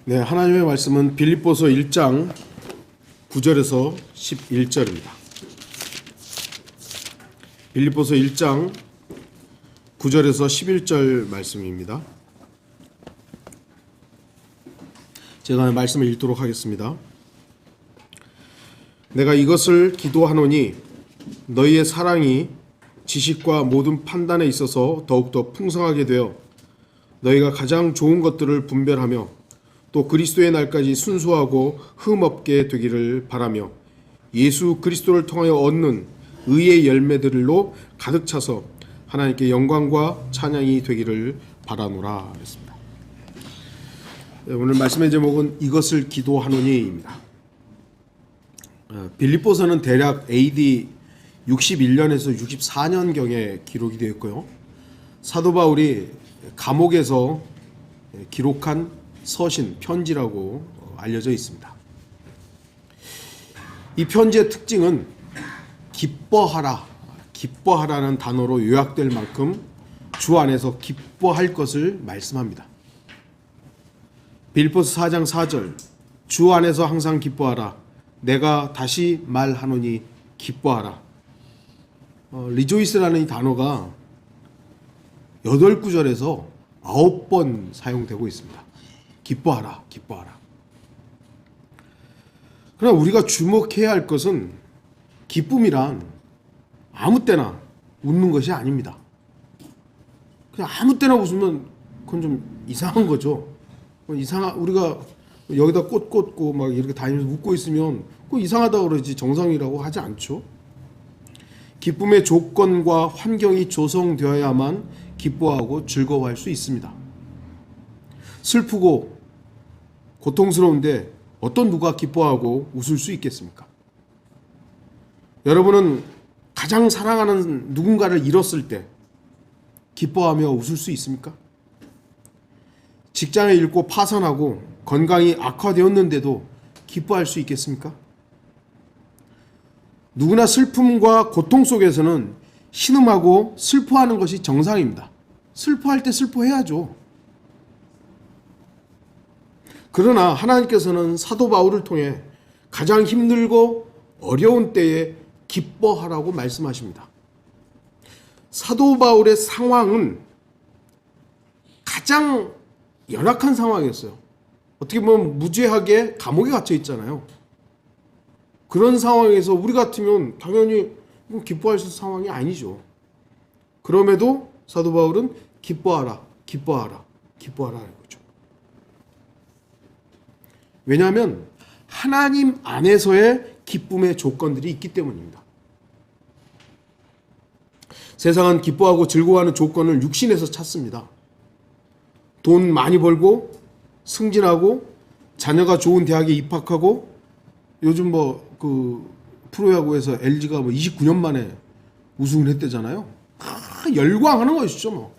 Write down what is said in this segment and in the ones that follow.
네, 하나님의 말씀은 빌립보서 1장 9절에서 11절입니다. 빌립보서 1장 9절에서 11절 말씀입니다. 제가 말씀을 읽도록 하겠습니다. 내가 이것을 기도하노니 너희의 사랑이 지식과 모든 판단에 있어서 더욱더 풍성하게 되어 너희가 가장 좋은 것들을 분별하며 또 그리스도의 날까지 순수하고 흠없게 되기를 바라며 예수 그리스도를 통하여 얻는 의의 열매들로 가득 차서 하나님께 영광과 찬양이 되기를 바라노라 그랬습니다. 오늘 말씀의 제목은 이것을 기도하노니입니다. 빌립보서는 대략 AD 61년에서 64년경에 기록이 되어 있고요. 사도 바울이 감옥에서 기록한 서신, 편지라고 알려져 있습니다. 이 편지의 특징은 기뻐하라는 단어로 요약될 만큼 주 안에서 기뻐할 것을 말씀합니다. 빌립보서 4장 4절 주 안에서 항상 기뻐하라. 내가 다시 말하노니 기뻐하라. 리조이스라는 이 단어가 8구절에서 9번 사용되고 있습니다. 기뻐하라, 기뻐하라. 그러나 우리가 주목해야 할 것은 기쁨이란 아무 때나 웃는 것이 아닙니다. 그냥 아무 때나 웃으면 그건 좀 이상한 거죠. 우리가 여기다 꽃 꽂고 막 이렇게 다니면서 웃고 있으면 그거 이상하다고 그러지 정상이라고 하지 않죠. 기쁨의 조건과 환경이 조성되어야만 기뻐하고 즐거워할 수 있습니다. 슬프고 고통스러운데 어떤 누가 기뻐하고 웃을 수 있겠습니까? 여러분은 가장 사랑하는 누군가를 잃었을 때 기뻐하며 웃을 수 있습니까? 직장을 잃고 파산하고 건강이 악화되었는데도 기뻐할 수 있겠습니까? 누구나 슬픔과 고통 속에서는 신음하고 슬퍼하는 것이 정상입니다. 슬퍼할 때 슬퍼해야죠. 그러나 하나님께서는 사도 바울을 통해 가장 힘들고 어려운 때에 기뻐하라고 말씀하십니다. 사도 바울의 상황은 가장 연약한 상황이었어요. 어떻게 보면 무죄하게 감옥에 갇혀 있잖아요. 그런 상황에서 우리 같으면 당연히 기뻐할 수 있는 상황이 아니죠. 그럼에도 사도 바울은 기뻐하라, 기뻐하라, 기뻐하라 하는 거죠. 왜냐하면 하나님 안에서의 기쁨의 조건들이 있기 때문입니다. 세상은 기뻐하고 즐거워하는 조건을 육신에서 찾습니다. 돈 많이 벌고 승진하고 자녀가 좋은 대학에 입학하고 요즘 프로야구에서 LG가 29년 만에 우승을 했대잖아요. 열광하는 것이죠.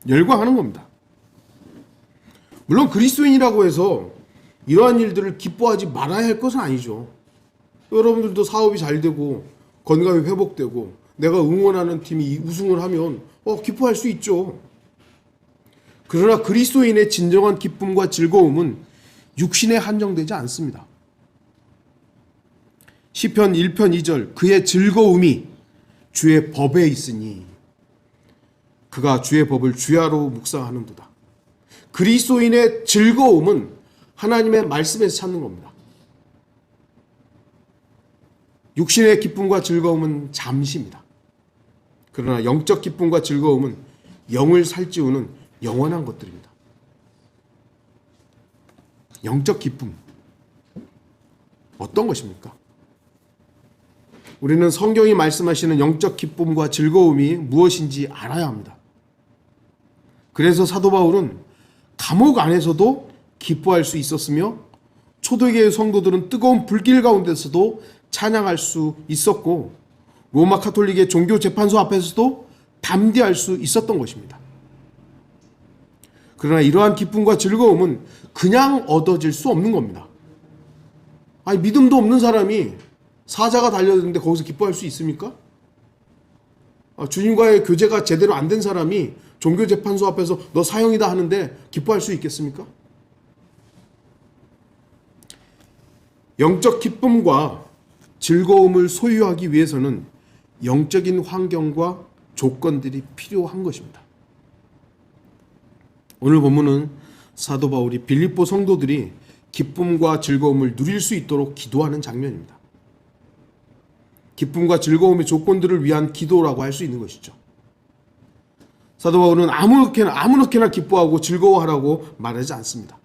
열광하는 겁니다. 물론 그리스도인이라고 해서 이러한 일들을 기뻐하지 말아야 할 것은 아니죠. 여러분들도 사업이 잘 되고 건강이 회복되고 내가 응원하는 팀이 우승을 하면 기뻐할 수 있죠. 그러나 그리스도인의 진정한 기쁨과 즐거움은 육신에 한정되지 않습니다. 시편 1편 2절 그의 즐거움이 주의 법에 있으니 그가 주의 법을 주야로 묵상하는도다. 그리스도인의 즐거움은 하나님의 말씀에서 찾는 겁니다. 육신의 기쁨과 즐거움은 잠시입니다. 그러나 영적 기쁨과 즐거움은 영을 살찌우는 영원한 것들입니다. 영적 기쁨 어떤 것입니까? 우리는 성경이 말씀하시는 영적 기쁨과 즐거움이 무엇인지 알아야 합니다. 그래서 사도 바울은 감옥 안에서도 기뻐할 수 있었으며 초대교회 성도들은 뜨거운 불길 가운데서도 찬양할 수 있었고 로마 카톨릭의 종교 재판소 앞에서도 담대할 수 있었던 것입니다. 그러나 이러한 기쁨과 즐거움은 그냥 얻어질 수 없는 겁니다. 믿음도 없는 사람이 사자가 달려드는데 거기서 기뻐할 수 있습니까? 주님과의 교제가 제대로 안 된 사람이 종교재판소 앞에서 너 사형이다 하는데 기뻐할 수 있겠습니까? 영적 기쁨과 즐거움을 소유하기 위해서는 영적인 환경과 조건들이 필요한 것입니다. 오늘 본문은 사도 바울이 빌립보 성도들이 기쁨과 즐거움을 누릴 수 있도록 기도하는 장면입니다. 기쁨과 즐거움의 조건들을 위한 기도라고 할 수 있는 것이죠. 사도 바울은 아무렇게나 기뻐하고 즐거워하라고 말하지 않습니다.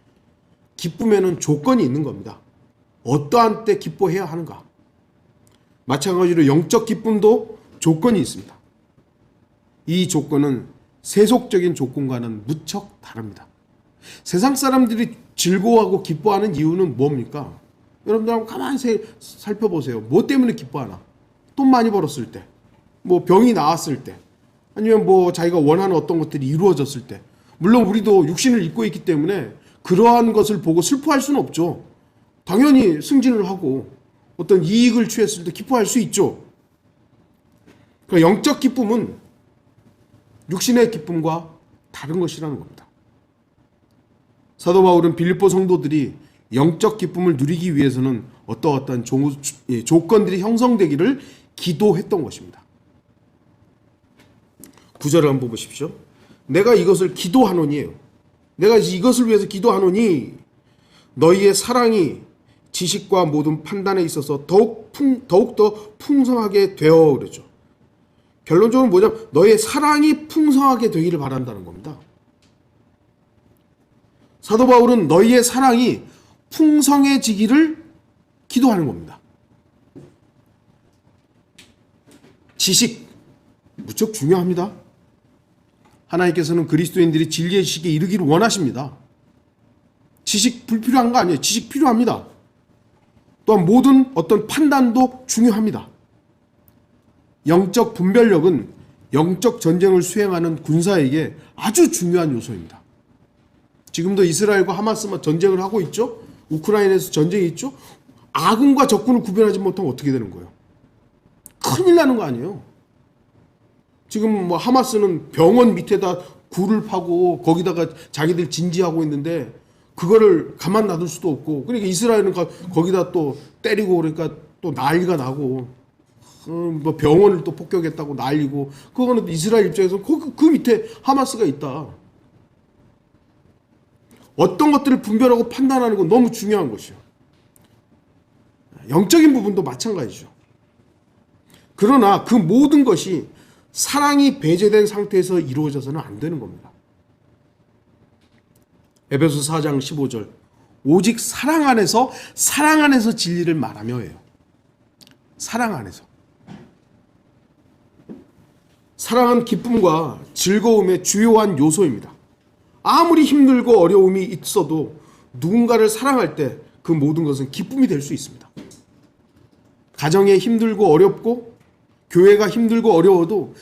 기쁨에는 조건이 있는 겁니다. 어떠한 때 기뻐해야 하는가? 마찬가지로 영적 기쁨도 조건이 있습니다. 이 조건은 세속적인 조건과는 무척 다릅니다. 세상 사람들이 즐거워하고 기뻐하는 이유는 뭡니까? 여러분들 한번 가만히 살펴보세요. 뭐 때문에 기뻐하나? 돈 많이 벌었을 때, 뭐 병이 나았을 때, 아니면 뭐 자기가 원하는 어떤 것들이 이루어졌을 때. 물론 우리도 육신을 입고 있기 때문에 그러한 것을 보고 슬퍼할 수는 없죠. 당연히 승진을 하고 어떤 이익을 취했을 때 기뻐할 수 있죠. 그러니까 영적 기쁨은 육신의 기쁨과 다른 것이라는 겁니다. 사도 바울은 빌립보 성도들이 영적 기쁨을 누리기 위해서는 어떠한 조건들이 형성되기를 기도했던 것입니다. 9절을 한번 보십시오. 내가 이것을 기도하노니에요. 내가 이것을 위해서 기도하노니 너희의 사랑이 지식과 모든 판단에 있어서 더욱더 풍성하게 되어 그러죠. 결론적으로 뭐냐면 너희의 사랑이 풍성하게 되기를 바란다는 겁니다. 사도 바울은 너희의 사랑이 풍성해지기를 기도하는 겁니다. 지식 무척 중요합니다. 하나님께서는 그리스도인들이 진리의 지식에 이르기를 원하십니다. 지식 불필요한 거 아니에요. 지식 필요합니다. 또한 모든 어떤 판단도 중요합니다. 영적 분별력은 영적 전쟁을 수행하는 군사에게 아주 중요한 요소입니다. 지금도 이스라엘과 하마스만 전쟁을 하고 있죠. 우크라이나에서 전쟁이 있죠. 아군과 적군을 구별하지 못하면 어떻게 되는 거예요? 큰일 나는 거 아니에요. 지금 뭐 하마스는 병원 밑에다 굴을 파고 거기다가 자기들 진지하고 있는데 그거를 가만 놔둘 수도 없고, 그러니까 이스라엘은 거기다 또 때리고 그러니까 또 난리가 나고, 뭐 병원을 또 폭격했다고 난리고, 그거는 이스라엘 입장에서 그 밑에 하마스가 있다. 어떤 것들을 분별하고 판단하는 건 너무 중요한 것이요. 영적인 부분도 마찬가지죠. 그러나 그 모든 것이 사랑이 배제된 상태에서 이루어져서는 안 되는 겁니다. 에베소 4장 15절 오직 사랑 안에서 진리를 말하며 해요. 사랑 안에서. 사랑은 기쁨과 즐거움의 주요한 요소입니다. 아무리 힘들고 어려움이 있어도 누군가를 사랑할 때 그 모든 것은 기쁨이 될 수 있습니다. 가정에 힘들고 어렵고 교회가 힘들고 어려워도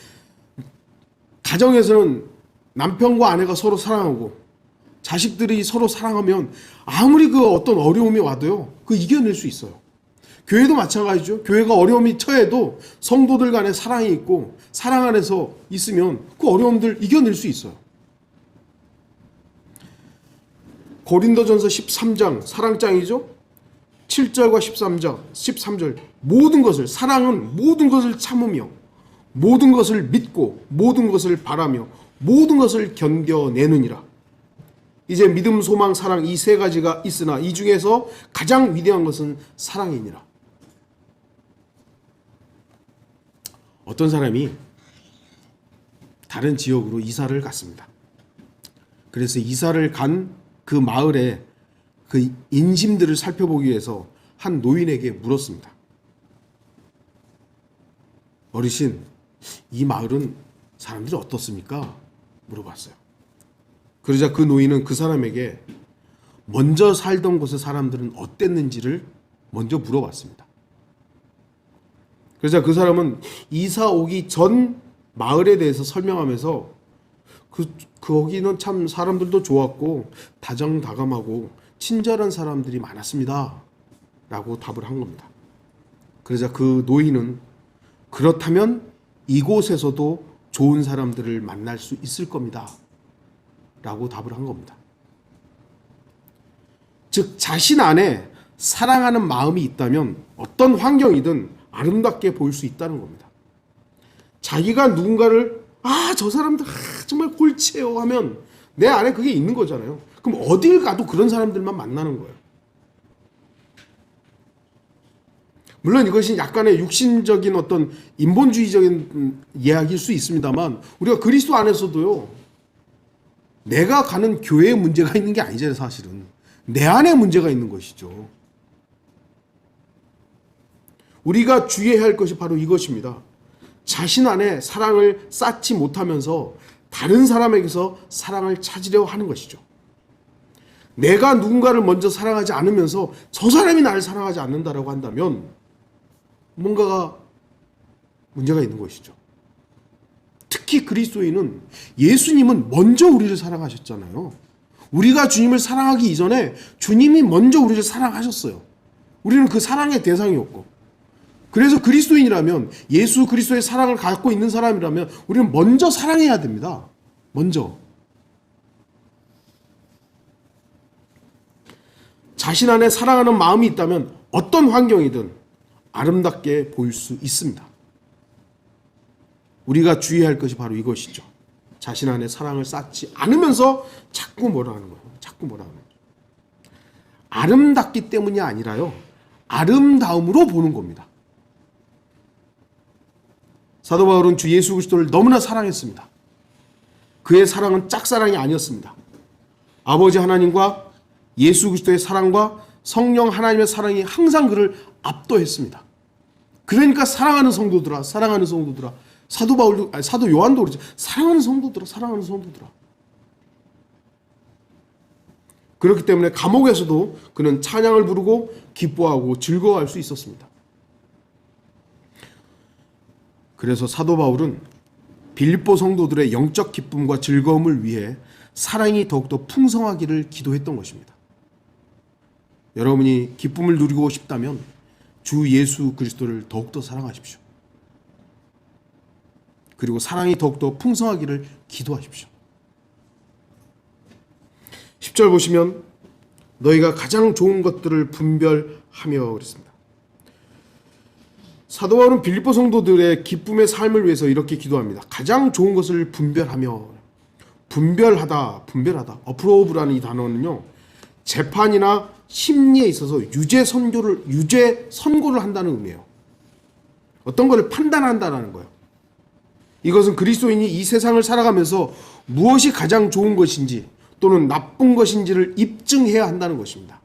가정에서는 남편과 아내가 서로 사랑하고 자식들이 서로 사랑하면 아무리 그 어떤 어려움이 와도요, 그 이겨낼 수 있어요. 교회도 마찬가지죠. 교회가 어려움이 처해도 성도들 간에 사랑이 있고 사랑 안에서 있으면 그 어려움들 이겨낼 수 있어요. 고린도전서 13장 사랑장이죠. 7절과 13절 모든 것을, 사랑은 모든 것을 참으며 모든 것을 믿고 모든 것을 바라며 모든 것을 견뎌내느니라. 이제 믿음, 소망, 사랑 이 세 가지가 있으나 이 중에서 가장 위대한 것은 사랑이니라. 어떤 사람이 다른 지역으로 이사를 갔습니다. 그래서 이사를 간 그 마을에 그 인심들을 살펴보기 위해서 한 노인에게 물었습니다. 어르신, 이 마을은 사람들이 어떻습니까? 물어봤어요. 그러자 그 노인은 그 사람에게 먼저 살던 곳의 사람들은 어땠는지를 먼저 물어봤습니다. 그러자 그 사람은 이사 오기 전 마을에 대해서 설명하면서 거기는 참 사람들도 좋았고 다정다감하고 친절한 사람들이 많았습니다 라고 답을 한 겁니다. 그러자 그 노인은 그렇다면 이곳에서도 좋은 사람들을 만날 수 있을 겁니다 라고 답을 한 겁니다. 즉 자신 안에 사랑하는 마음이 있다면 어떤 환경이든 아름답게 보일 수 있다는 겁니다. 자기가 누군가를 저 사람들 정말 골치예요 하면 내 안에 그게 있는 거잖아요. 그럼 어딜 가도 그런 사람들만 만나는 거예요. 물론 이것이 약간의 육신적인 어떤 인본주의적인 이야기일 수 있습니다만 우리가 그리스도 안에서도요. 내가 가는 교회에 문제가 있는 게 아니잖아요. 사실은. 내 안에 문제가 있는 것이죠. 우리가 주의해야 할 것이 바로 이것입니다. 자신 안에 사랑을 쌓지 못하면서 다른 사람에게서 사랑을 찾으려 하는 것이죠. 내가 누군가를 먼저 사랑하지 않으면서 저 사람이 나를 사랑하지 않는다라고 한다면 뭔가가 문제가 있는 것이죠. 특히 그리스도인은 예수님은 먼저 우리를 사랑하셨잖아요. 우리가 주님을 사랑하기 이전에 주님이 먼저 우리를 사랑하셨어요. 우리는 그 사랑의 대상이었고 그래서 그리스도인이라면 예수 그리스도의 사랑을 갖고 있는 사람이라면 우리는 먼저 사랑해야 됩니다. 먼저. 자신 안에 사랑하는 마음이 있다면 어떤 환경이든 아름답게 보일 수 있습니다. 우리가 주의할 것이 바로 이것이죠. 자신 안에 사랑을 쌓지 않으면서 자꾸 뭐라 하는 거예요. 자꾸 뭐라 하는 거예요. 아름답기 때문이 아니라요. 아름다움으로 보는 겁니다. 사도 바울은 주 예수 그리스도를 너무나 사랑했습니다. 그의 사랑은 짝사랑이 아니었습니다. 아버지 하나님과 예수 그리스도의 사랑과 성령 하나님의 사랑이 항상 그를 압도했습니다. 그러니까 사랑하는 성도들아 사도 요한도 그러죠. 사랑하는 성도들아. 그렇기 때문에 감옥에서도 그는 찬양을 부르고 기뻐하고 즐거워할 수 있었습니다. 그래서 사도 바울은 빌립보 성도들의 영적 기쁨과 즐거움을 위해 사랑이 더욱더 풍성하기를 기도했던 것입니다. 여러분이 기쁨을 누리고 싶다면 주 예수 그리스도를 더욱더 사랑하십시오. 그리고 사랑이 더욱더 풍성하기를 기도하십시오. 10절 보시면 너희가 가장 좋은 것들을 분별하며 그랬습니다. 사도 바울은 빌립보 성도들의 기쁨의 삶을 위해서 이렇게 기도합니다. 가장 좋은 것을 분별하며 분별하다. 어프로브라는 이 단어는요. 재판이나 심리에 있어서 유죄 선고를 한다는 의미예요. 어떤 것을 판단한다는 거예요. 이것은 그리스도인이 이 세상을 살아가면서 무엇이 가장 좋은 것인지 또는 나쁜 것인지를 입증해야 한다는 것입니다.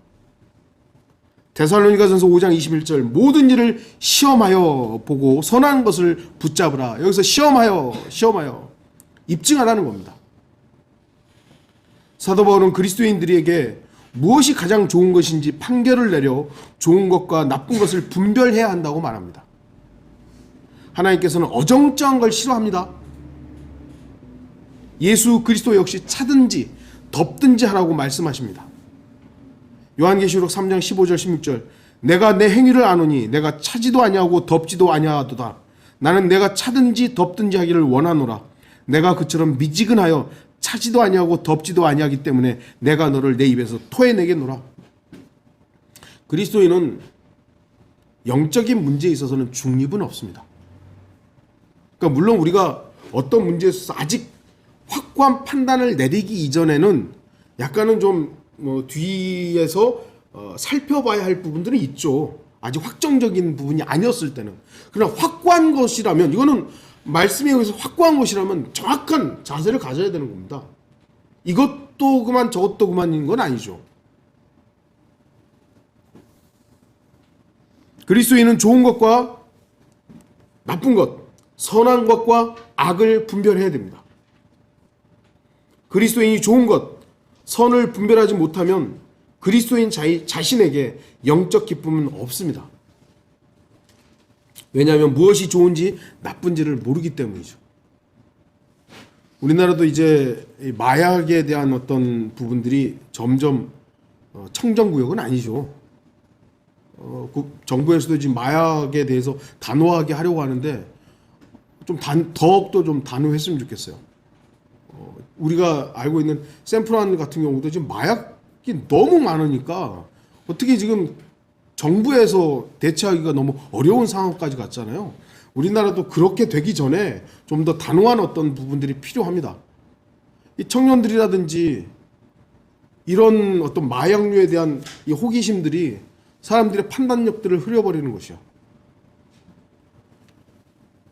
데살로니가전서 5장 21절 모든 일을 시험하여 보고 선한 것을 붙잡으라. 여기서 시험하여 입증하라는 겁니다. 사도 바울은 그리스도인들에게 무엇이 가장 좋은 것인지 판결을 내려 좋은 것과 나쁜 것을 분별해야 한다고 말합니다. 하나님께서는 어정쩡한 걸 싫어합니다. 예수 그리스도 역시 차든지 덮든지 하라고 말씀하십니다. 요한계시록 3장 15절 16절 내가 내 행위를 아노니 내가 차지도 아니하고 덮지도 아니하도다. 나는 내가 차든지 덮든지 하기를 원하노라. 내가 그처럼 미지근하여 차지도 아니하고 덮지도 아니하기 때문에 내가 너를 내 입에서 토해내겠노라. 그리스도인은 영적인 문제에 있어서는 중립은 없습니다. 그러니까 물론 우리가 어떤 문제에 있어서 아직 확고한 판단을 내리기 이전에는 약간은 좀 뒤에서 살펴봐야 할 부분들은 있죠. 아직 확정적인 부분이 아니었을 때는. 그러나 확고한 것이라면 이거는 말씀에 의해서 확고한 것이라면 정확한 자세를 가져야 되는 겁니다. 이것도 그만 저것도 그만인 건 아니죠. 그리스도인은 좋은 것과 나쁜 것, 선한 것과 악을 분별해야 됩니다. 그리스도인이 좋은 것, 선을 분별하지 못하면 그리스도인 자신에게 영적 기쁨은 없습니다. 왜냐하면 무엇이 좋은지 나쁜지를 모르기 때문이죠. 우리나라도 이제 마약에 대한 어떤 부분들이 점점 청정구역은 아니죠. 정부에서도 지금 마약에 대해서 단호하게 하려고 하는데 좀 더욱더 좀 단호했으면 좋겠어요. 우리가 알고 있는 샌프란 같은 경우도 지금 마약이 너무 많으니까 어떻게 지금 정부에서 대처하기가 너무 어려운 상황까지 갔잖아요. 우리나라도 그렇게 되기 전에 좀 더 단호한 어떤 부분들이 필요합니다. 이 청년들이라든지 이런 어떤 마약류에 대한 이 호기심들이 사람들의 판단력들을 흐려버리는 것이요.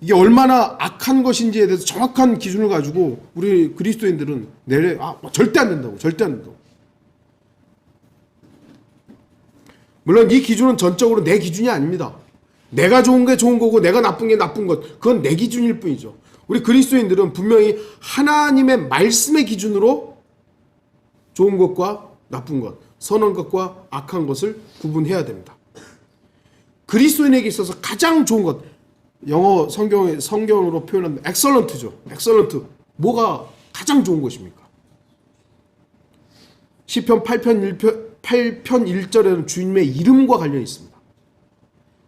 이게 얼마나 악한 것인지에 대해서 정확한 기준을 가지고 우리 그리스도인들은 절대 안 된다고, 절대 안 된다고. 물론 이 기준은 전적으로 내 기준이 아닙니다. 내가 좋은 게 좋은 거고 내가 나쁜 게 나쁜 것, 그건 내 기준일 뿐이죠. 우리 그리스도인들은 분명히 하나님의 말씀의 기준으로 좋은 것과 나쁜 것, 선한 것과 악한 것을 구분해야 됩니다. 그리스도인에게 있어서 가장 좋은 것, 영어 성경으로 표현하면 excellent죠. excellent. 뭐가 가장 좋은 것입니까? 시편 8편 1절에는 주님의 이름과 관련이 있습니다.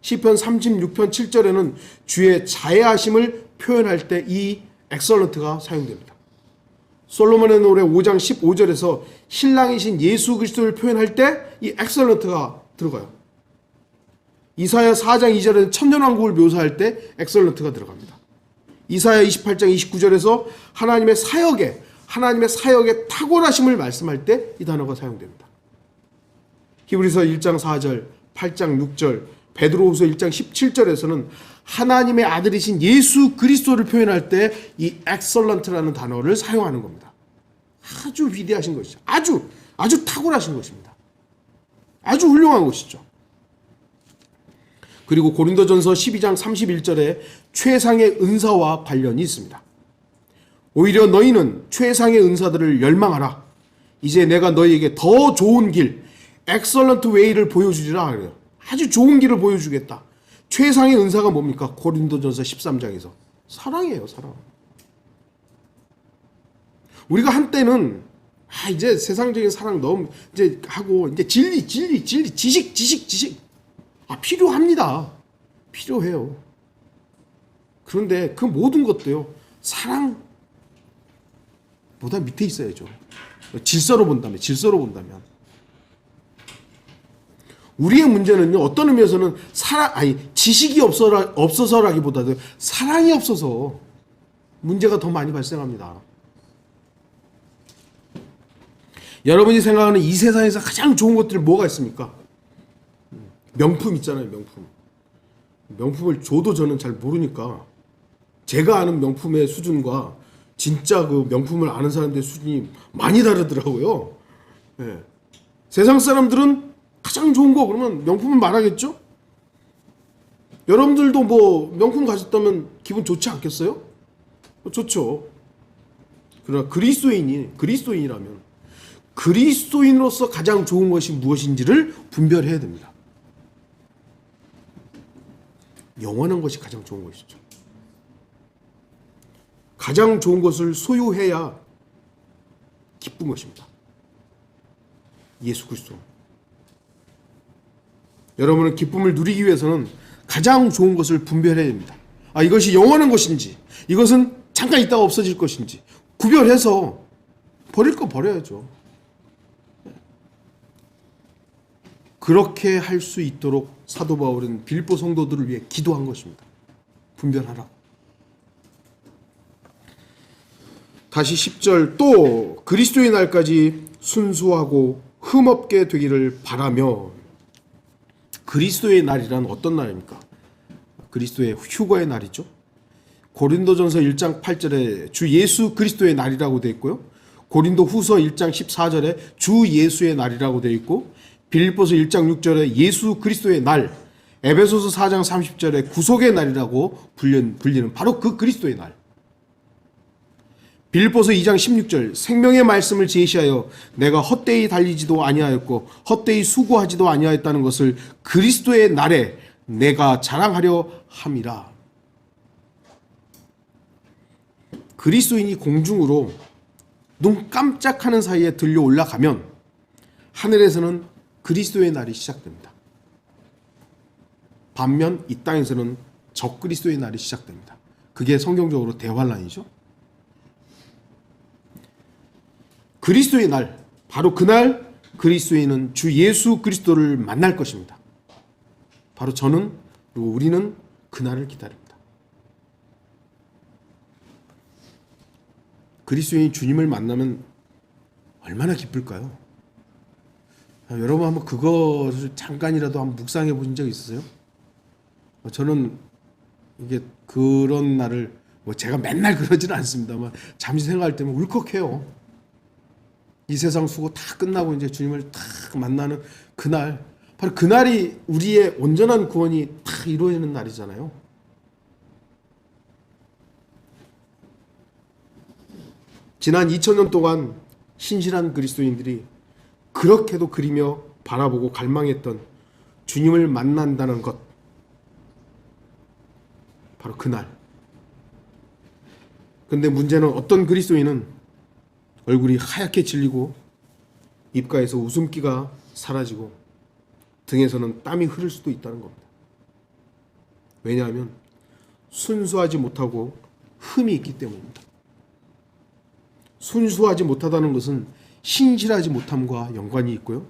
시편 36편 7절에는 주의 자애하심을 표현할 때 이 excellent가 사용됩니다. 솔로몬의 노래 5장 15절에서 신랑이신 예수 그리스도를 표현할 때 이 excellent가 들어가요. 이사야 4장 2절에는 천년왕국을 묘사할 때 excellent가 들어갑니다. 이사야 28장 29절에서 하나님의 사역의 탁월하심을 말씀할 때 이 단어가 사용됩니다. 히브리서 1장 4절, 8장 6절, 베드로후서 1장 17절에서는 하나님의 아들이신 예수 그리스도를 표현할 때 이 excellent라는 단어를 사용하는 겁니다. 아주 위대하신 것이죠. 아주 탁월하신 것입니다. 아주 훌륭한 것이죠. 그리고 고린도전서 12장 31절에 최상의 은사와 관련이 있습니다. 오히려 너희는 최상의 은사들을 열망하라. 이제 내가 너희에게 더 좋은 길, excellent way를 보여주리라 그래요. 아주 좋은 길을 보여주겠다. 최상의 은사가 뭡니까? 고린도전서 13장에서 사랑이에요, 사랑. 우리가 한때는 이제 세상적인 사랑 너무 이제 하고 이제 진리, 지식 필요합니다. 필요해요. 그런데 그 모든 것도요, 사랑보다 밑에 있어야죠. 질서로 본다면. 우리의 문제는요, 어떤 의미에서는 지식이 없어서라기보다도 사랑이 없어서 문제가 더 많이 발생합니다. 여러분이 생각하는 이 세상에서 가장 좋은 것들이 뭐가 있습니까? 명품 있잖아요, 명품. 명품을 줘도 저는 잘 모르니까 제가 아는 명품의 수준과 진짜 그 명품을 아는 사람들의 수준이 많이 다르더라고요. 네. 세상 사람들은 가장 좋은 거 그러면 명품을 말하겠죠? 여러분들도 뭐 명품 가졌다면 기분 좋지 않겠어요? 좋죠. 그러나 그리스도인이라면 그리스도인으로서 가장 좋은 것이 무엇인지를 분별해야 됩니다. 영원한 것이 가장 좋은 것이죠. 가장 좋은 것을 소유해야 기쁜 것입니다. 예수 그리스도. 여러분은 기쁨을 누리기 위해서는 가장 좋은 것을 분별해야 됩니다. 이것이 영원한 것인지, 이것은 잠깐 있다가 없어질 것인지 구별해서 버릴 거 버려야죠. 그렇게 할 수 있도록 사도 바울은 빌립보 성도들을 위해 기도한 것입니다. 분별하라고. 다시 10절, 또 그리스도의 날까지 순수하고 흠없게 되기를 바라며. 그리스도의 날이란 어떤 날입니까? 그리스도의 휴거의 날이죠. 고린도전서 1장 8절에 주 예수 그리스도의 날이라고 되어 있고요. 고린도 후서 1장 14절에 주 예수의 날이라고 되어 있고, 빌립보서 1장 6절에 예수 그리스도의 날, 에베소서 4장 30절에 구속의 날이라고 불리는 바로 그 그리스도의 날. 빌립보서 2장 16절, 생명의 말씀을 제시하여 내가 헛되이 달리지도 아니하였고 헛되이 수고하지도 아니하였다는 것을 그리스도의 날에 내가 자랑하려 함이라. 그리스도인이 공중으로 눈 깜짝하는 사이에 들려 올라가면 하늘에서는 그리스도의 날이 시작됩니다. 반면 이 땅에서는 적그리스도의 날이 시작됩니다. 그게 성경적으로 대환란이죠. 그리스도의 날, 바로 그날 그리스도인은 주 예수 그리스도를 만날 것입니다. 바로 저는 그리고 우리는 그날을 기다립니다. 그리스도인이 주님을 만나면 얼마나 기쁠까요? 여러분 한번 그것을 잠깐이라도 한번 묵상해 보신 적 있으세요? 저는 이게 그런 날을 제가 맨날 그러지는 않습니다만 잠시 생각할 때면 울컥해요. 이 세상 수고 다 끝나고 이제 주님을 딱 만나는 그날, 바로 그날이 우리의 온전한 구원이 다 이루어지는 날이잖아요. 지난 2000년 동안 신실한 그리스도인들이 그렇게도 그리며 바라보고 갈망했던 주님을 만난다는 것, 바로 그날. 근데 문제는 어떤 그리스도인은 얼굴이 하얗게 질리고 입가에서 웃음기가 사라지고 등에서는 땀이 흐를 수도 있다는 겁니다. 왜냐하면 순수하지 못하고 흠이 있기 때문입니다. 순수하지 못하다는 것은 신실하지 못함과 연관이 있고요.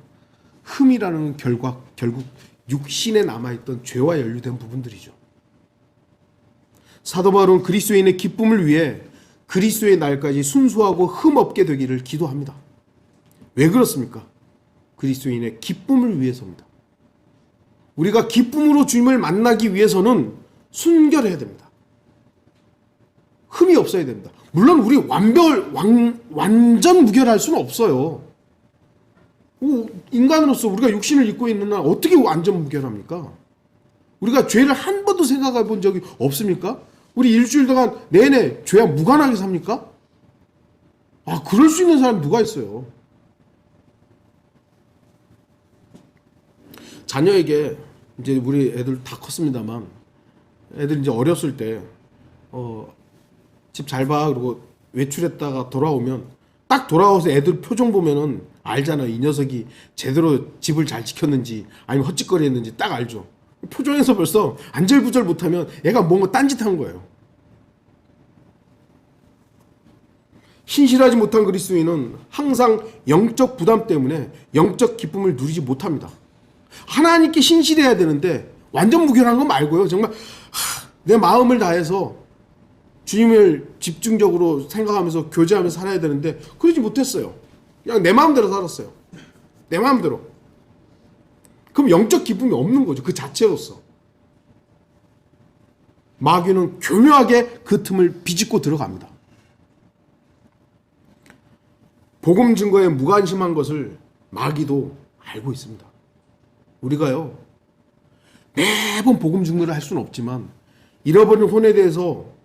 흠이라는 결국 육신에 남아있던 죄와 연루된 부분들이죠. 사도 바울은 그리스도인의 기쁨을 위해 그리스도의 날까지 순수하고 흠 없게 되기를 기도합니다. 왜 그렇습니까? 그리스도인의 기쁨을 위해서입니다. 우리가 기쁨으로 주님을 만나기 위해서는 순결해야 됩니다. 흠이 없어야 됩니다. 물론 우리 완전 무결할 수는 없어요. 인간으로서 우리가 육신을 입고 있는 날 어떻게 완전 무결합니까? 우리가 죄를 한 번도 생각해 본 적이 없습니까? 우리 일주일 동안 내내 죄와 무관하게 삽니까? 그럴 수 있는 사람이 누가 있어요? 자녀에게 이제 우리 애들 다 컸습니다만 애들 이제 어렸을 때 집 잘 봐 그리고 외출했다가 돌아오면 딱 돌아와서 애들 표정 보면은 알잖아요. 이 녀석이 제대로 집을 잘 지켰는지 아니면 헛짓거리 했는지 딱 알죠. 표정에서 벌써 안절부절 못하면 얘가 뭔가 딴짓한 거예요. 신실하지 못한 그리스도인은 항상 영적 부담 때문에 영적 기쁨을 누리지 못합니다. 하나님께 신실해야 되는데 완전 무결한 거 말고요. 정말 내 마음을 다해서 주님을 집중적으로 생각하면서 교제하면서 살아야 되는데 그러지 못했어요. 그냥 내 마음대로 살았어요. 내 마음대로. 그럼 영적 기쁨이 없는 거죠. 그 자체로서. 마귀는 교묘하게 그 틈을 비집고 들어갑니다. 복음 증거에 무관심한 것을 마귀도 알고 있습니다. 우리가요, 매번 복음 증거를 할 수는 없지만 잃어버린 혼에 대해서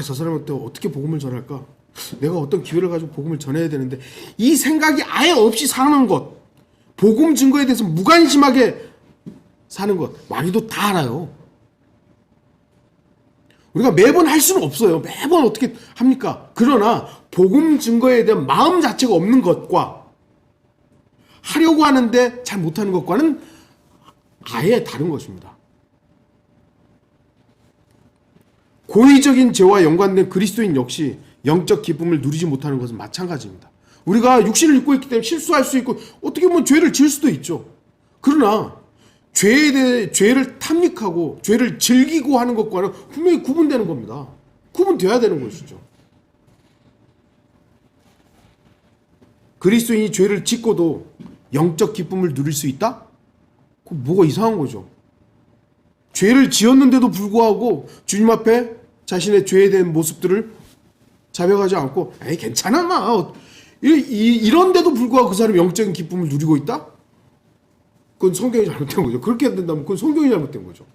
저 사람한테 어떻게 복음을 전할까? 내가 어떤 기회를 가지고 복음을 전해야 되는데 이 생각이 아예 없이 사는 것, 복음 증거에 대해서 무관심하게 사는 것, 마귀도 다 알아요. 우리가 매번 할 수는 없어요. 매번 어떻게 합니까? 그러나 복음 증거에 대한 마음 자체가 없는 것과 하려고 하는데 잘 못하는 것과는 아예 다른 것입니다. 고의적인 죄와 연관된 그리스도인 역시 영적 기쁨을 누리지 못하는 것은 마찬가지입니다. 우리가 육신을 입고 있기 때문에 실수할 수 있고 어떻게 보면 죄를 지을 수도 있죠. 그러나 죄에 대해 죄를 탐닉하고 죄를 즐기고 하는 것과는 분명히 구분되는 겁니다. 구분되어야 되는 것이죠. 그리스도인이 죄를 짓고도 영적 기쁨을 누릴 수 있다? 그건 뭐가 이상한 거죠. 죄를 지었는데도 불구하고 주님 앞에 자신의 죄에 대한 모습들을 자백하지 않고 괜찮아 마 이런데도 불구하고 그 사람이 영적인 기쁨을 누리고 있다? 그건 성경이 잘못된 거죠. 그렇게 된다면 그건 성경이 잘못된 거죠.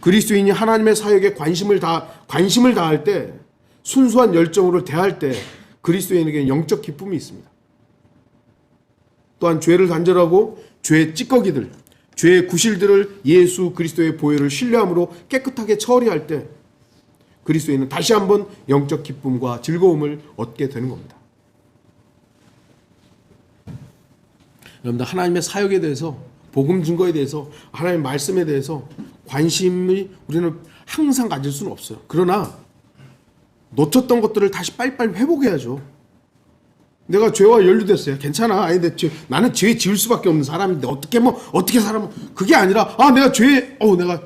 그리스도인이 하나님의 사역에 관심을 다할 때, 순수한 열정으로 대할 때 그리스도인에게는 영적 기쁨이 있습니다. 또한 죄를 단절하고 죄의 찌꺼기들, 죄의 구실들을 예수 그리스도의 보혈을 신뢰함으로 깨끗하게 처리할 때 그리스도인은 다시 한번 영적 기쁨과 즐거움을 얻게 되는 겁니다. 여러분들, 하나님의 사역에 대해서, 복음 증거에 대해서, 하나님의 말씀에 대해서 관심이 우리는 항상 가질 수는 없어요. 그러나 놓쳤던 것들을 다시 빨리빨리 회복해야죠. 내가 죄와 연루됐어요. 괜찮아. 아니, 나는 죄 지을 수밖에 없는 사람인데 어떻게 사람 그게 아니라 내가 내가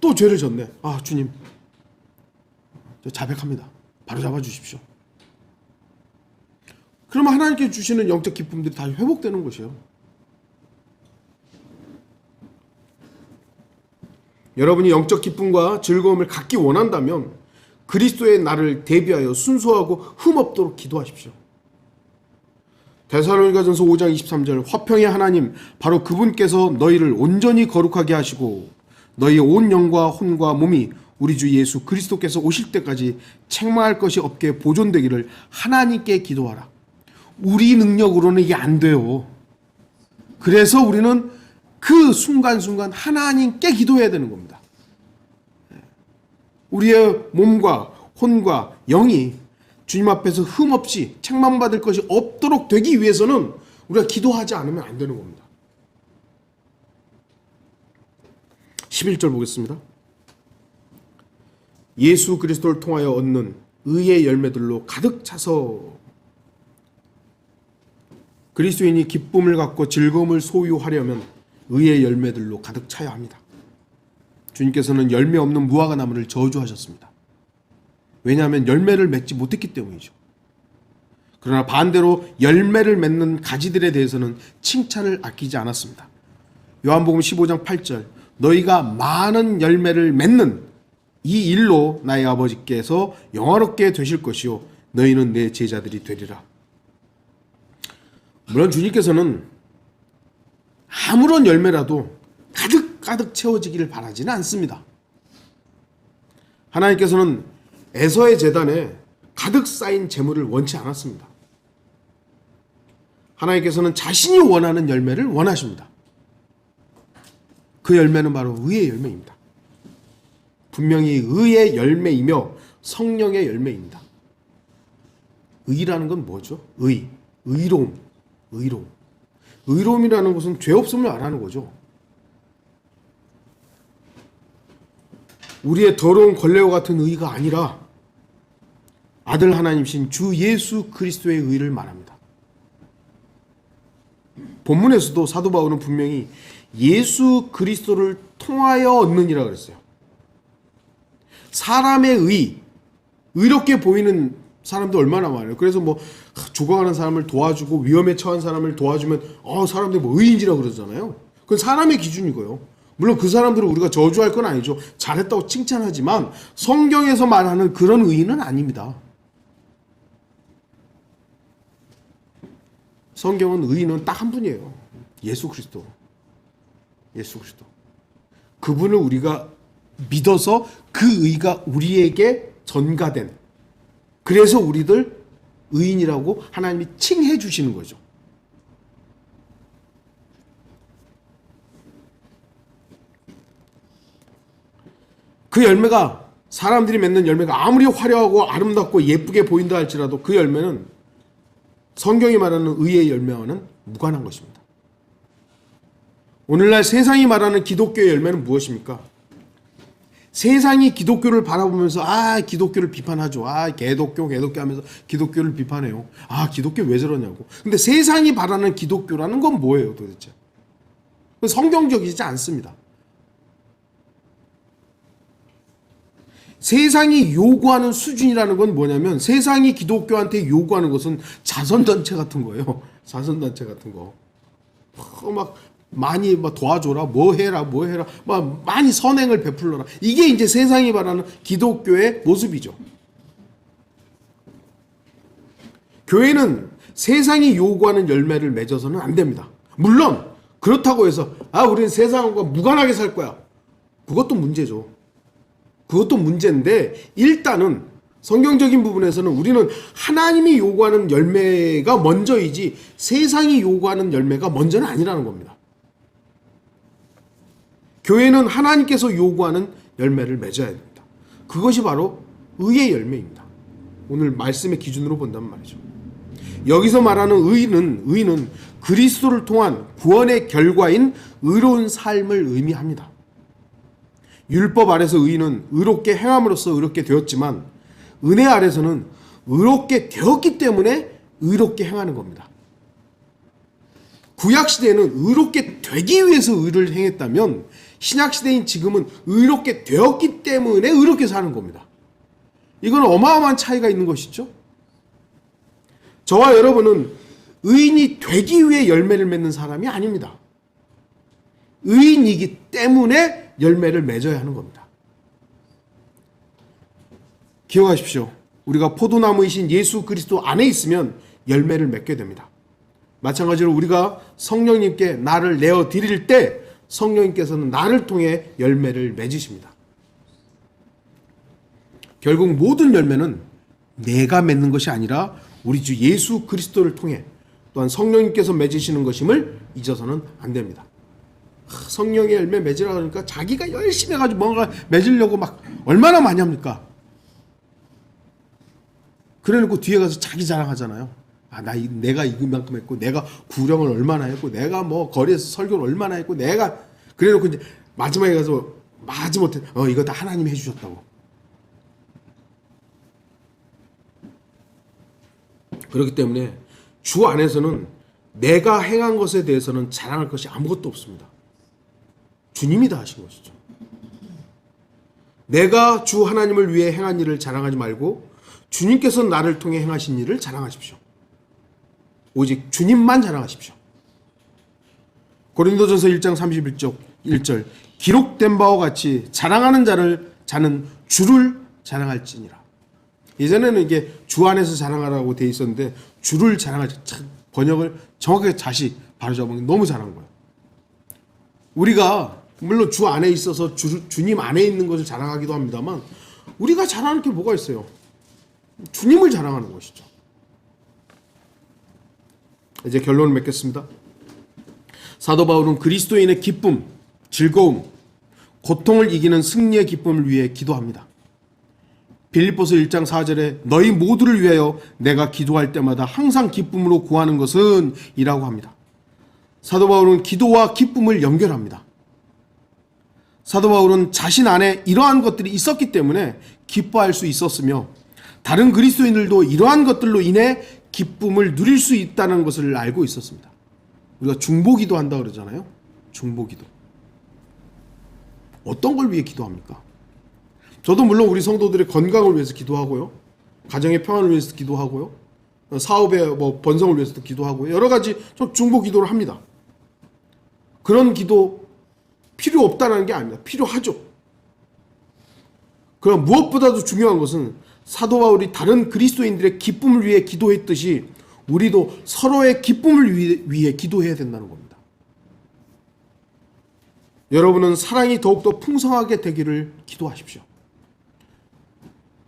또 죄를 졌네. 주님, 저 자백합니다. 바로 잡아주십시오. 그러면 하나님께 주시는 영적 기쁨들이 다 회복되는 것이에요. 여러분이 영적 기쁨과 즐거움을 갖기 원한다면 그리스도의 날을 대비하여 순수하고 흠없도록 기도하십시오. 데살로니가전서 5장 23절 화평의 하나님 바로 그분께서 너희를 온전히 거룩하게 하시고 너희의 온 영과 혼과 몸이 우리 주 예수 그리스도께서 오실 때까지 책망할 것이 없게 보존되기를 하나님께 기도하라. 우리 능력으로는 이게 안 돼요. 그래서 우리는 그 순간순간 하나님께 기도해야 되는 겁니다. 우리의 몸과 혼과 영이 주님 앞에서 흠없이 책망받을 것이 없도록 되기 위해서는 우리가 기도하지 않으면 안 되는 겁니다. 11절 보겠습니다. 예수 그리스도를 통하여 얻는 의의 열매들로 가득 차서 그리스도인이 기쁨을 갖고 즐거움을 소유하려면 의의 열매들로 가득 차야 합니다. 주님께서는 열매 없는 무화과 나무를 저주하셨습니다. 왜냐하면 열매를 맺지 못했기 때문이죠. 그러나 반대로 열매를 맺는 가지들에 대해서는 칭찬을 아끼지 않았습니다. 요한복음 15장 8절 너희가 많은 열매를 맺는 이 일로 나의 아버지께서 영화롭게 되실 것이요 너희는 내 제자들이 되리라. 물론 주님께서는 아무런 열매라도 가득 채워지기를 바라지는 않습니다. 하나님께서는 에서의 제단에 가득 쌓인 재물을 원치 않았습니다. 하나님께서는 자신이 원하는 열매를 원하십니다. 그 열매는 바로 의의 열매입니다. 분명히 의의 열매이며 성령의 열매입니다. 의라는 건 뭐죠? 의로움. 의로움이라는 것은 죄 없음을 말하는 거죠. 우리의 더러운 걸레와 같은 의가 아니라 아들 하나님이신 주 예수 그리스도의 의를 말합니다. 본문에서도 사도 바울은 분명히 예수 그리스도를 통하여 얻느니라 그랬어요. 사람의 의롭게 보이는 사람도 얼마나 많아요. 그래서 죽어가는 사람을 도와주고 위험에 처한 사람을 도와주면 사람들이 의인이라고 그러잖아요. 그건 사람의 기준이고요. 물론 그 사람들을 우리가 저주할 건 아니죠. 잘했다고 칭찬하지만 성경에서 말하는 그런 의인은 아닙니다. 성경은 의인은 딱 한 분이에요. 예수 그리스도. 그분을 우리가 믿어서 그 의가 우리에게 전가된, 그래서 우리들 의인이라고 하나님이 칭해 주시는 거죠. 그 열매가, 사람들이 맺는 열매가 아무리 화려하고 아름답고 예쁘게 보인다 할지라도 그 열매는 성경이 말하는 의의 열매와는 무관한 것입니다. 오늘날 세상이 말하는 기독교의 열매는 무엇입니까? 세상이 기독교를 바라보면서 기독교를 비판하죠. 개독교 하면서 기독교를 비판해요. 기독교 왜 저러냐고. 근데 세상이 말하는 기독교라는 건 뭐예요 도대체? 성경적이지 않습니다. 세상이 요구하는 수준이라는 건 뭐냐면, 세상이 기독교한테 요구하는 것은 자선단체 같은 거예요. 자선단체 같은 거. 막 많이 도와줘라, 뭐 해라, 막 많이 선행을 베풀러라. 이게 이제 세상이 말하는 기독교의 모습이죠. 교회는 세상이 요구하는 열매를 맺어서는 안 됩니다. 물론 그렇다고 해서 우리는 세상과 무관하게 살 거야. 그것도 문제죠. 그것도 문제인데, 일단은 성경적인 부분에서는 우리는 하나님이 요구하는 열매가 먼저이지 세상이 요구하는 열매가 먼저는 아니라는 겁니다. 교회는 하나님께서 요구하는 열매를 맺어야 됩니다. 그것이 바로 의의 열매입니다. 오늘 말씀의 기준으로 본다면 말이죠. 여기서 말하는 의는 그리스도를 통한 구원의 결과인 의로운 삶을 의미합니다. 율법 아래서 의인은 의롭게 행함으로써 의롭게 되었지만, 은혜 아래서는 의롭게 되었기 때문에 의롭게 행하는 겁니다. 구약시대에는 의롭게 되기 위해서 의를 행했다면 신약시대인 지금은 의롭게 되었기 때문에 의롭게 사는 겁니다. 이건 어마어마한 차이가 있는 것이죠. 저와 여러분은 의인이 되기 위해 열매를 맺는 사람이 아닙니다. 의인이기 때문에 열매를 맺어야 하는 겁니다. 기억하십시오. 우리가 포도나무이신 예수 그리스도 안에 있으면 열매를 맺게 됩니다. 마찬가지로 우리가 성령님께 나를 내어 드릴 때 성령님께서는 나를 통해 열매를 맺으십니다. 결국 모든 열매는 내가 맺는 것이 아니라 우리 주 예수 그리스도를 통해 또한 성령님께서 맺으시는 것임을 잊어서는 안 됩니다. 성령의 열매 맺으라 그러니까 자기가 열심히 해가지고 뭔가 맺으려고 막 얼마나 많이 합니까? 그래놓고 뒤에 가서 자기 자랑하잖아요. 내가 이만큼 했고, 내가 구령을 얼마나 했고, 내가 뭐 거리에서 설교를 얼마나 했고, 내가 그래놓고 이제 마지막에 가서 마지못해 이거 다 하나님이 해주셨다고. 그렇기 때문에 주 안에서는 내가 행한 것에 대해서는 자랑할 것이 아무것도 없습니다. 주님이 다 하신 것이죠. 내가 주 하나님을 위해 행한 일을 자랑하지 말고 주님께서 나를 통해 행하신 일을 자랑하십시오. 오직 주님만 자랑하십시오. 고린도전서 1장 31절 기록된 바와 같이 자랑하는 자는 주를 자랑할지니라. 예전에는 이게 주 안에서 자랑하라고 돼 있었는데 주를 자랑하지, 번역을 정확하게 다시 바로잡은 게 너무 잘한 거예요. 우리가 물론 주 안에 있어서 주님 안에 있는 것을 자랑하기도 합니다만 우리가 자랑할 게 뭐가 있어요? 주님을 자랑하는 것이죠. 이제 결론을 맺겠습니다. 사도 바울은 그리스도인의 기쁨, 즐거움, 고통을 이기는 승리의 기쁨을 위해 기도합니다. 빌립보서 1장 4절에 너희 모두를 위하여 내가 기도할 때마다 항상 기쁨으로 구하는 것은 이라고 합니다. 사도 바울은 기도와 기쁨을 연결합니다. 사도 바울은 자신 안에 이러한 것들이 있었기 때문에 기뻐할 수 있었으며 다른 그리스도인들도 이러한 것들로 인해 기쁨을 누릴 수 있다는 것을 알고 있었습니다. 우리가 중보기도 한다고 그러잖아요. 중보기도. 어떤 걸 위해 기도합니까? 저도 물론 우리 성도들의 건강을 위해서 기도하고요. 가정의 평안을 위해서 기도하고요. 사업의 번성을 위해서도 기도하고요. 여러 가지 중보기도를 합니다. 그런 기도 필요 없다는 게 아닙니다. 필요하죠. 그럼 무엇보다도 중요한 것은 사도 바울이 다른 그리스도인들의 기쁨을 위해 기도했듯이 우리도 서로의 기쁨을 위해 기도해야 된다는 겁니다. 여러분은 사랑이 더욱더 풍성하게 되기를 기도하십시오.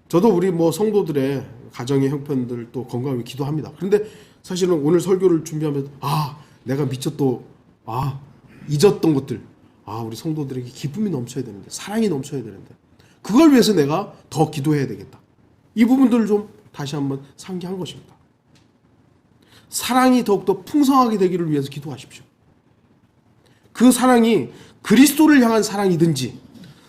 저도 우리 성도들의 가정의 형편들 또 건강을 위해 기도합니다. 그런데 사실은 오늘 설교를 준비하면서 내가 미처 잊었던 것들, 우리 성도들에게 기쁨이 넘쳐야 되는데, 사랑이 넘쳐야 되는데, 그걸 위해서 내가 더 기도해야 되겠다. 이 부분들을 좀 다시 한번 상기한 것입니다. 사랑이 더욱더 풍성하게 되기를 위해서 기도하십시오. 그 사랑이 그리스도를 향한 사랑이든지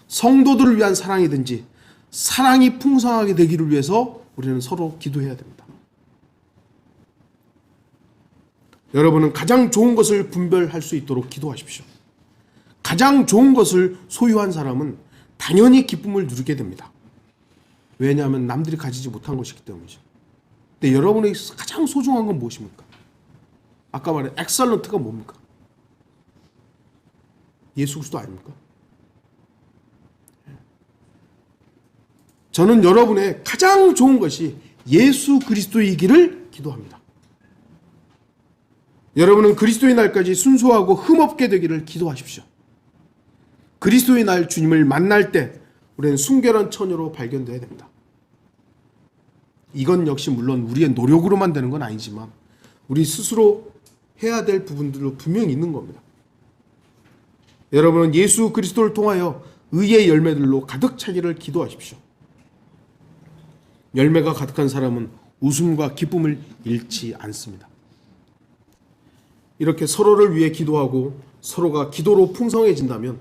성도들을 위한 사랑이든지 사랑이 풍성하게 되기를 위해서 우리는 서로 기도해야 됩니다. 여러분은 가장 좋은 것을 분별할 수 있도록 기도하십시오. 가장 좋은 것을 소유한 사람은 당연히 기쁨을 누리게 됩니다. 왜냐하면 남들이 가지지 못한 것이기 때문이죠. 근데 여러분에게 가장 소중한 건 무엇입니까? 아까 말한 엑설런트가 뭡니까? 예수 그리스도 아닙니까? 저는 여러분의 가장 좋은 것이 예수 그리스도이기를 기도합니다. 여러분은 그리스도의 날까지 순수하고 흠없게 되기를 기도하십시오. 그리스도의 날 주님을 만날 때 우리는 순결한 처녀로 발견되어야 됩니다. 이건 역시 물론 우리의 노력으로만 되는 건 아니지만 우리 스스로 해야 될 부분들로 분명히 있는 겁니다. 여러분은 예수 그리스도를 통하여 의의 열매들로 가득 차기를 기도하십시오. 열매가 가득한 사람은 웃음과 기쁨을 잃지 않습니다. 이렇게 서로를 위해 기도하고 서로가 기도로 풍성해진다면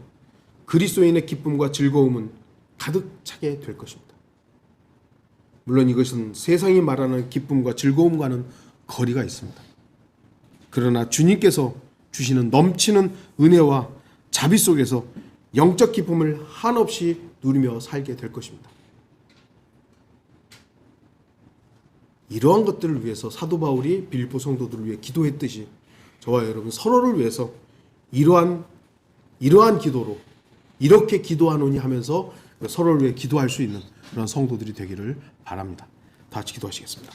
그리스도인의 기쁨과 즐거움은 가득 차게 될 것입니다. 물론 이것은 세상이 말하는 기쁨과 즐거움과는 거리가 있습니다. 그러나 주님께서 주시는 넘치는 은혜와 자비 속에서 영적 기쁨을 한없이 누리며 살게 될 것입니다. 이러한 것들을 위해서 사도 바울이 빌립보 성도들을 위해 기도했듯이 저와 여러분 서로를 위해서 이러한 기도로 이렇게 기도하노니 하면서 서로를 위해 기도할 수 있는 그런 성도들이 되기를 바랍니다. 다 같이 기도하시겠습니다.